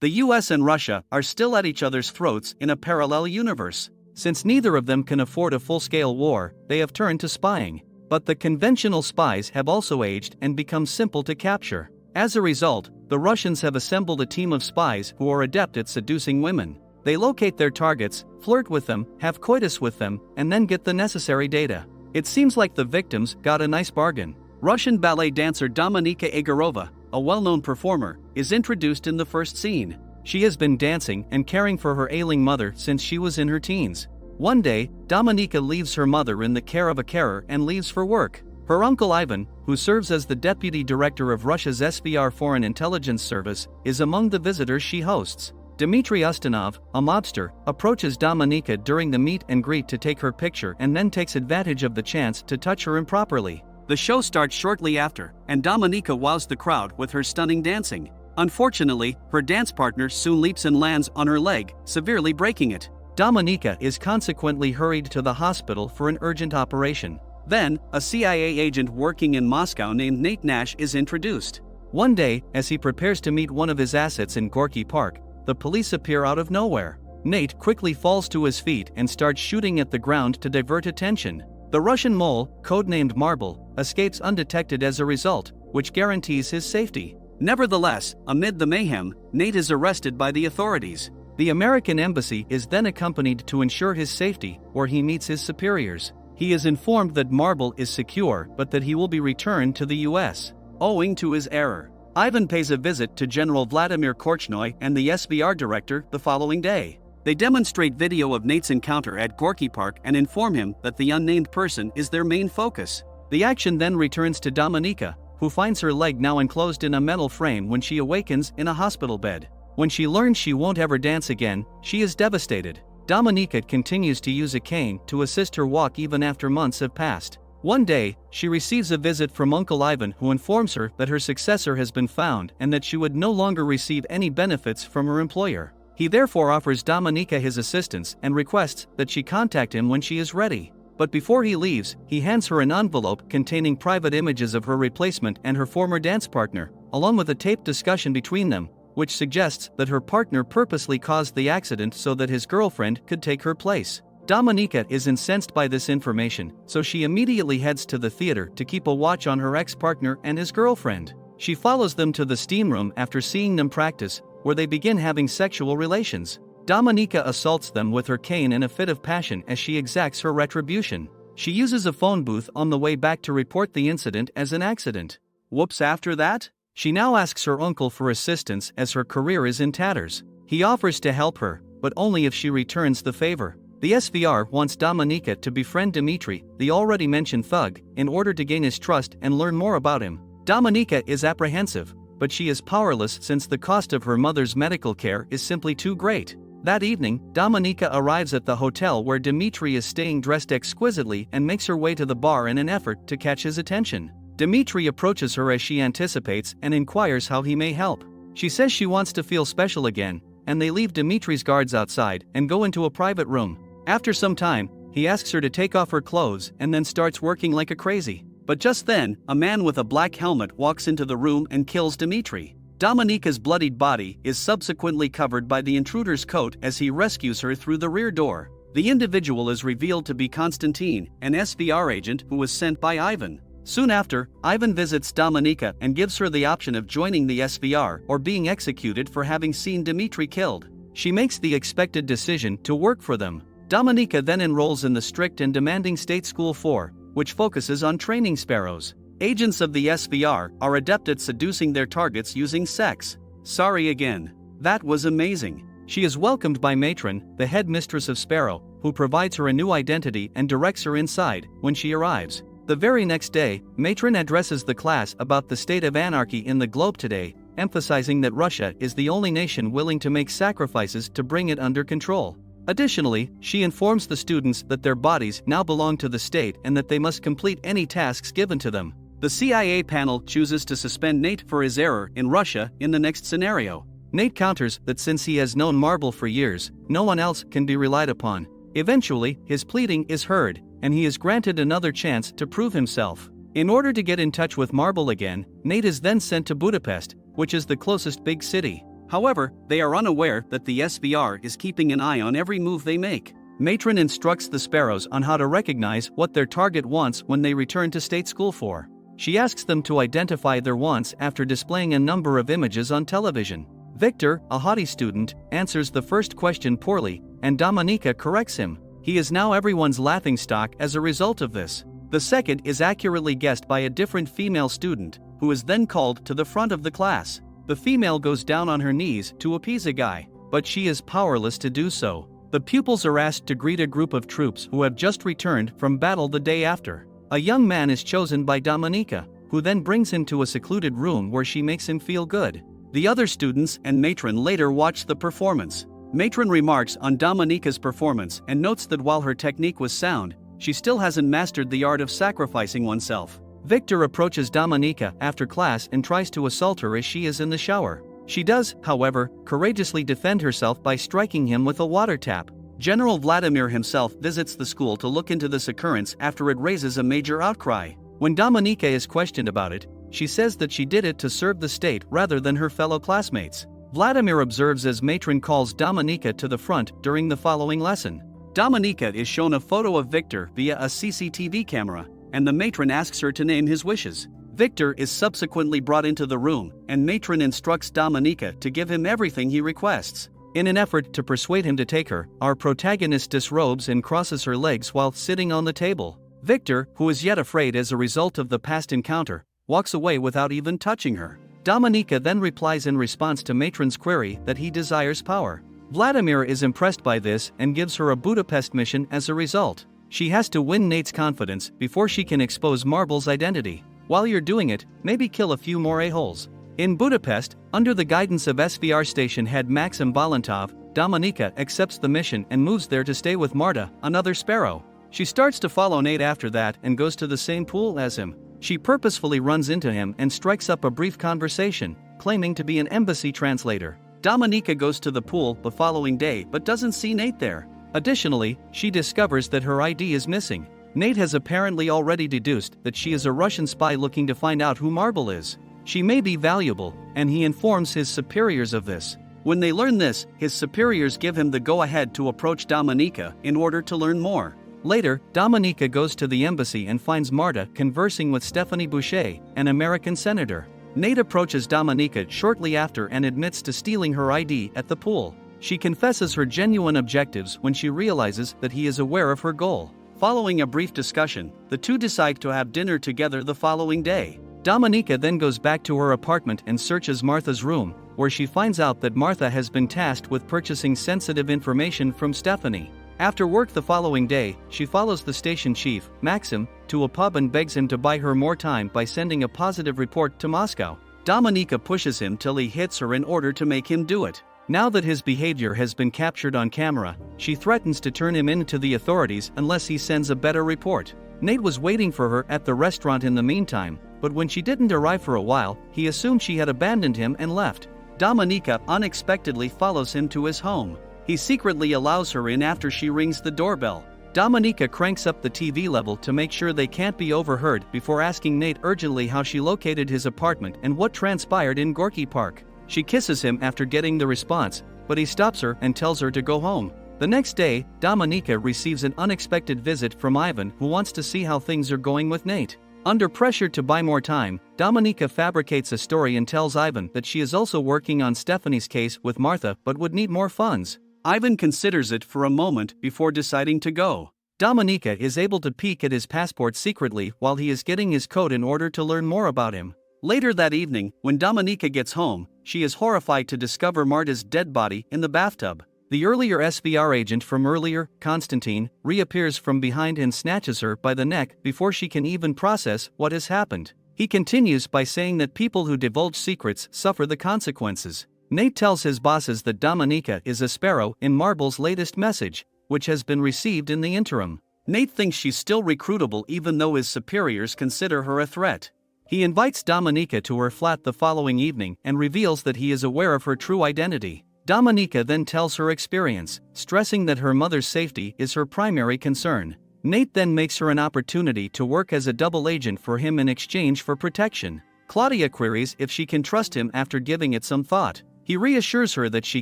The US and Russia are still at each other's throats in a parallel universe. Since neither of them can afford a full-scale war, they have turned to spying. But the conventional spies have also aged and become simple to capture. As a result, the Russians have assembled a team of spies who are adept at seducing women. They locate their targets, flirt with them, have coitus with them, and then get the necessary data. It seems like the victims got a nice bargain. Russian ballet dancer Dominika Egorova, a well-known performer, is introduced in the first scene. She has been dancing and caring for her ailing mother since she was in her teens. One day, Dominika leaves her mother in the care of a carer and leaves for work. Her uncle Ivan, who serves as the deputy director of Russia's SVR Foreign Intelligence Service, is among the visitors she hosts. Dmitry Ustinov, a mobster, approaches Dominika during the meet and greet to take her picture and then takes advantage of the chance to touch her improperly. The show starts shortly after, and Dominika wows the crowd with her stunning dancing. Unfortunately, her dance partner soon leaps and lands on her leg, severely breaking it. Dominika is consequently hurried to the hospital for an urgent operation. Then, a CIA agent working in Moscow named Nate Nash is introduced. One day, as he prepares to meet one of his assets in Gorky Park, the police appear out of nowhere. Nate quickly falls to his feet and starts shooting at the ground to divert attention. The Russian mole, codenamed Marble, escapes undetected as a result, which guarantees his safety. Nevertheless, amid the mayhem, Nate is arrested by the authorities. The American embassy is then accompanied to ensure his safety, where he meets his superiors. He is informed that Marble is secure but that he will be returned to the US. Owing to his error, Ivan pays a visit to General Vladimir Korchnoi and the SVR director the following day. They demonstrate video of Nate's encounter at Gorky Park and inform him that the unnamed person is their main focus. The action then returns to Dominika, who finds her leg now enclosed in a metal frame when she awakens in a hospital bed. When she learns she won't ever dance again, she is devastated. Dominika continues to use a cane to assist her walk even after months have passed. One day, she receives a visit from Uncle Ivan, who informs her that her successor has been found and that she would no longer receive any benefits from her employer. He therefore offers Dominika his assistance and requests that she contact him when she is ready. But before he leaves, he hands her an envelope containing private images of her replacement and her former dance partner, along with a taped discussion between them, which suggests that her partner purposely caused the accident so that his girlfriend could take her place. Dominika is incensed by this information, so she immediately heads to the theater to keep a watch on her ex-partner and his girlfriend. She follows them to the steam room after seeing them practice, where they begin having sexual relations. Dominika assaults them with her cane in a fit of passion as she exacts her retribution. She uses a phone booth on the way back to report the incident as an accident. Whoops, after that? She now asks her uncle for assistance as her career is in tatters. He offers to help her, but only if she returns the favor. The SVR wants Dominika to befriend Dmitry, the already mentioned thug, in order to gain his trust and learn more about him. Dominika is apprehensive, but she is powerless since the cost of her mother's medical care is simply too great. That evening, Dominika arrives at the hotel where Dmitry is staying dressed exquisitely and makes her way to the bar in an effort to catch his attention. Dmitry approaches her as she anticipates and inquires how he may help. She says she wants to feel special again, and they leave Dmitry's guards outside and go into a private room. After some time, he asks her to take off her clothes and then starts working like a crazy. But just then, a man with a black helmet walks into the room and kills Dmitry. Dominika's bloodied body is subsequently covered by the intruder's coat as he rescues her through the rear door. The individual is revealed to be Konstantin, an SVR agent who was sent by Ivan. Soon after, Ivan visits Dominika and gives her the option of joining the SVR or being executed for having seen Dmitry killed. She makes the expected decision to work for them. Dominika then enrolls in the strict and demanding State School 4, which focuses on training sparrows. Agents of the SVR are adept at seducing their targets using sex. Sorry again. That was amazing. She is welcomed by Matron, the head mistress of Sparrow, who provides her a new identity and directs her inside when she arrives. The very next day, Matron addresses the class about the state of anarchy in the globe today, emphasizing that Russia is the only nation willing to make sacrifices to bring it under control. Additionally, she informs the students that their bodies now belong to the state and that they must complete any tasks given to them. The CIA panel chooses to suspend Nate for his error in Russia in the next scenario. Nate counters that since he has known Marble for years, no one else can be relied upon. Eventually, his pleading is heard, and he is granted another chance to prove himself. In order to get in touch with Marble again, Nate is then sent to Budapest, which is the closest big city. However, they are unaware that the SVR is keeping an eye on every move they make. Matron instructs the Sparrows on how to recognize what their target wants when they return to state school for. She asks them to identify their wants after displaying a number of images on television. Victor, a haughty student, answers the first question poorly, and Dominika corrects him. He is now everyone's laughingstock as a result of this. The second is accurately guessed by a different female student, who is then called to the front of the class. The female goes down on her knees to appease a guy, but she is powerless to do so. The pupils are asked to greet a group of troops who have just returned from battle the day after. A young man is chosen by Dominika, who then brings him to a secluded room where she makes him feel good. The other students and Matron later watch the performance. Matron remarks on Dominika's performance and notes that while her technique was sound, she still hasn't mastered the art of sacrificing oneself. Victor approaches Dominika after class and tries to assault her as she is in the shower. She does, however, courageously defend herself by striking him with a water tap. General Vladimir himself visits the school to look into this occurrence after it raises a major outcry. When Dominika is questioned about it, she says that she did it to serve the state rather than her fellow classmates. Vladimir observes as Matron calls Dominika to the front during the following lesson. Dominika is shown a photo of Victor via a CCTV camera, and the matron asks her to name his wishes. Victor is subsequently brought into the room, and Matron instructs Dominika to give him everything he requests. In an effort to persuade him to take her, our protagonist disrobes and crosses her legs while sitting on the table. Victor, who is yet afraid as a result of the past encounter, walks away without even touching her. Dominika then replies in response to Matron's query that he desires power. Vladimir is impressed by this and gives her a Budapest mission as a result. She has to win Nate's confidence before she can expose Marble's identity. While you're doing it, maybe kill a few more a-holes. In Budapest, under the guidance of SVR station head Maxim Balantov, Dominika accepts the mission and moves there to stay with Marta, another Sparrow. She starts to follow Nate after that and goes to the same pool as him. She purposefully runs into him and strikes up a brief conversation, claiming to be an embassy translator. Dominika goes to the pool the following day but doesn't see Nate there. Additionally, she discovers that her ID is missing. Nate has apparently already deduced that she is a Russian spy looking to find out who Marble is. She may be valuable, and he informs his superiors of this. When they learn this, his superiors give him the go-ahead to approach Dominika in order to learn more. Later, Dominika goes to the embassy and finds Marta conversing with Stephanie Boucher, an American senator. Nate approaches Dominika shortly after and admits to stealing her ID at the pool. She confesses her genuine objectives when she realizes that he is aware of her goal. Following a brief discussion, the two decide to have dinner together the following day. Dominika then goes back to her apartment and searches Martha's room, where she finds out that Martha has been tasked with purchasing sensitive information from Stephanie. After work the following day, she follows the station chief, Maxim, to a pub and begs him to buy her more time by sending a positive report to Moscow. Dominika pushes him till he hits her in order to make him do it. Now that his behavior has been captured on camera, she threatens to turn him in to the authorities unless he sends a better report. Nate was waiting for her at the restaurant in the meantime, but when she didn't arrive for a while, he assumed she had abandoned him and left. Dominika unexpectedly follows him to his home. He secretly allows her in after she rings the doorbell. Dominika cranks up the TV level to make sure they can't be overheard before asking Nate urgently how she located his apartment and what transpired in Gorky Park. She kisses him after getting the response, but he stops her and tells her to go home. The next day, Dominika receives an unexpected visit from Ivan, who wants to see how things are going with Nate. Under pressure to buy more time, Dominika fabricates a story and tells Ivan that she is also working on Stephanie's case with Martha but would need more funds. Ivan considers it for a moment before deciding to go. Dominika is able to peek at his passport secretly while he is getting his code in order to learn more about him. Later that evening, when Dominika gets home, she is horrified to discover Marta's dead body in the bathtub. The earlier SVR agent from earlier, Konstantin, reappears from behind and snatches her by the neck before she can even process what has happened. He continues by saying that people who divulge secrets suffer the consequences. Nate tells his bosses that Dominika is a Sparrow in Marble's latest message, which has been received in the interim. Nate thinks she's still recruitable even though his superiors consider her a threat. He invites Dominika to her flat the following evening and reveals that he is aware of her true identity. Dominika then tells her experience, stressing that her mother's safety is her primary concern. Nate then makes her an opportunity to work as a double agent for him in exchange for protection. Claudia queries if she can trust him after giving it some thought. He reassures her that she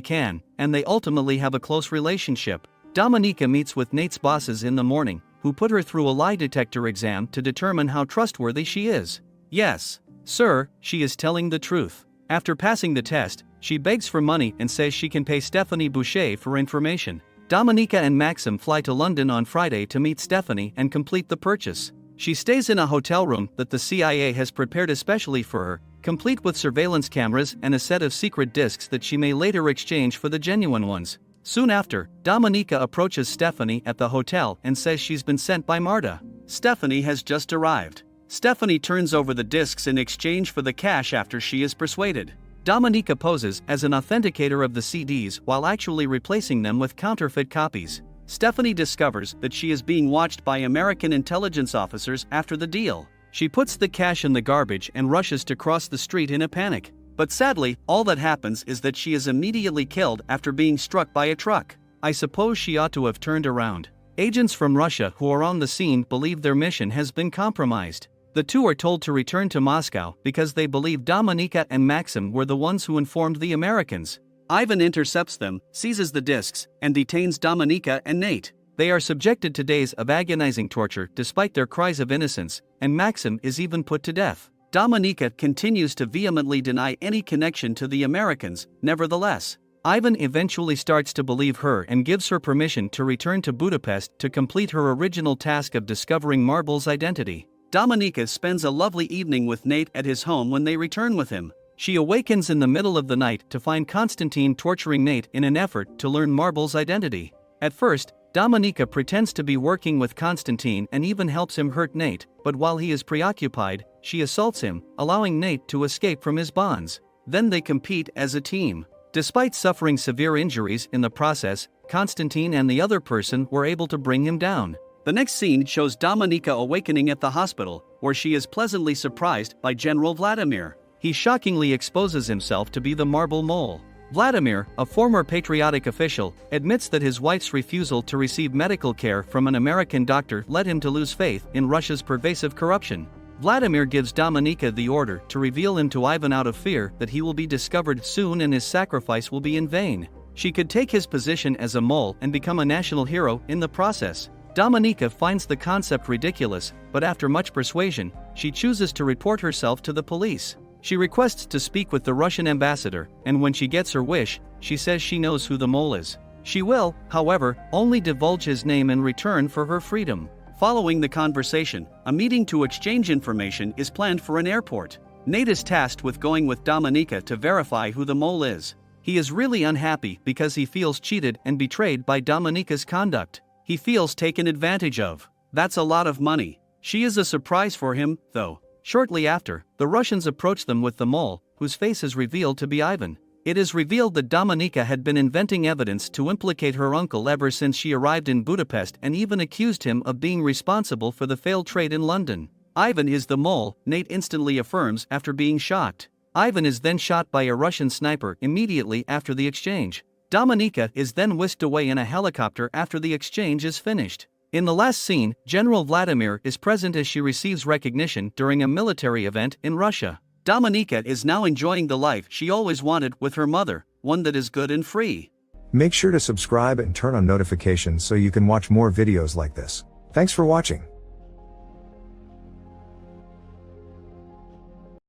can, and they ultimately have a close relationship. Dominika meets with Nate's bosses in the morning, who put her through a lie detector exam to determine how trustworthy she is. Yes, sir, she is telling the truth. After passing the test, she begs for money and says she can pay Stephanie Boucher for information. Dominika and Maxim fly to London on Friday to meet Stephanie and complete the purchase. She stays in a hotel room that the CIA has prepared especially for her, complete with surveillance cameras and a set of secret discs that she may later exchange for the genuine ones. Soon after, Dominika approaches Stephanie at the hotel and says she's been sent by Marta. Stephanie has just arrived. Stephanie turns over the discs in exchange for the cash after she is persuaded. Dominika poses as an authenticator of the CDs while actually replacing them with counterfeit copies. Stephanie discovers that she is being watched by American intelligence officers after the deal. She puts the cash in the garbage and rushes to cross the street in a panic. But sadly, all that happens is that she is immediately killed after being struck by a truck. I suppose she ought to have turned around. Agents from Russia who are on the scene believe their mission has been compromised. The two are told to return to Moscow because they believe Dominika and Maxim were the ones who informed the Americans. Ivan intercepts them, seizes the discs, and detains Dominika and Nate. They are subjected to days of agonizing torture despite their cries of innocence, and Maxim is even put to death. Dominika continues to vehemently deny any connection to the Americans. Nevertheless, Ivan eventually starts to believe her and gives her permission to return to Budapest to complete her original task of discovering Marble's identity. Dominika spends a lovely evening with Nate at his home when they return with him. She awakens in the middle of the night to find Constantine torturing Nate in an effort to learn Marble's identity. At first, Dominika pretends to be working with Constantine and even helps him hurt Nate, but while he is preoccupied, she assaults him, allowing Nate to escape from his bonds. Then they compete as a team. Despite suffering severe injuries in the process, Constantine and the other person were able to bring him down. The next scene shows Dominika awakening at the hospital, where she is pleasantly surprised by General Vladimir. He shockingly exposes himself to be the Marble Mole. Vladimir, a former patriotic official, admits that his wife's refusal to receive medical care from an American doctor led him to lose faith in Russia's pervasive corruption. Vladimir gives Dominika the order to reveal him to Ivan out of fear that he will be discovered soon and his sacrifice will be in vain. She could take his position as a mole and become a national hero in the process. Dominika finds the concept ridiculous, but after much persuasion, she chooses to report herself to the police. She requests to speak with the Russian ambassador, and when she gets her wish, she says she knows who the mole is. She will, however, only divulge his name in return for her freedom. Following the conversation, a meeting to exchange information is planned for an airport. Nate is tasked with going with Dominika to verify who the mole is. He is really unhappy because he feels cheated and betrayed by Dominika's conduct. He feels taken advantage of. That's a lot of money. She is a surprise for him, though. Shortly after, the Russians approach them with the mole, whose face is revealed to be Ivan. It is revealed that Dominika had been inventing evidence to implicate her uncle ever since she arrived in Budapest and even accused him of being responsible for the failed trade in London. Ivan is the mole, Nate instantly affirms after being shocked. Ivan is then shot by a Russian sniper immediately after the exchange. Dominika is then whisked away in a helicopter after the exchange is finished. In the last scene, General Vladimir is present as she receives recognition during a military event in Russia. Dominika is now enjoying the life she always wanted with her mother, one that is good and free. Make sure to subscribe and turn on notifications so you can watch more videos like this. Thanks for watching.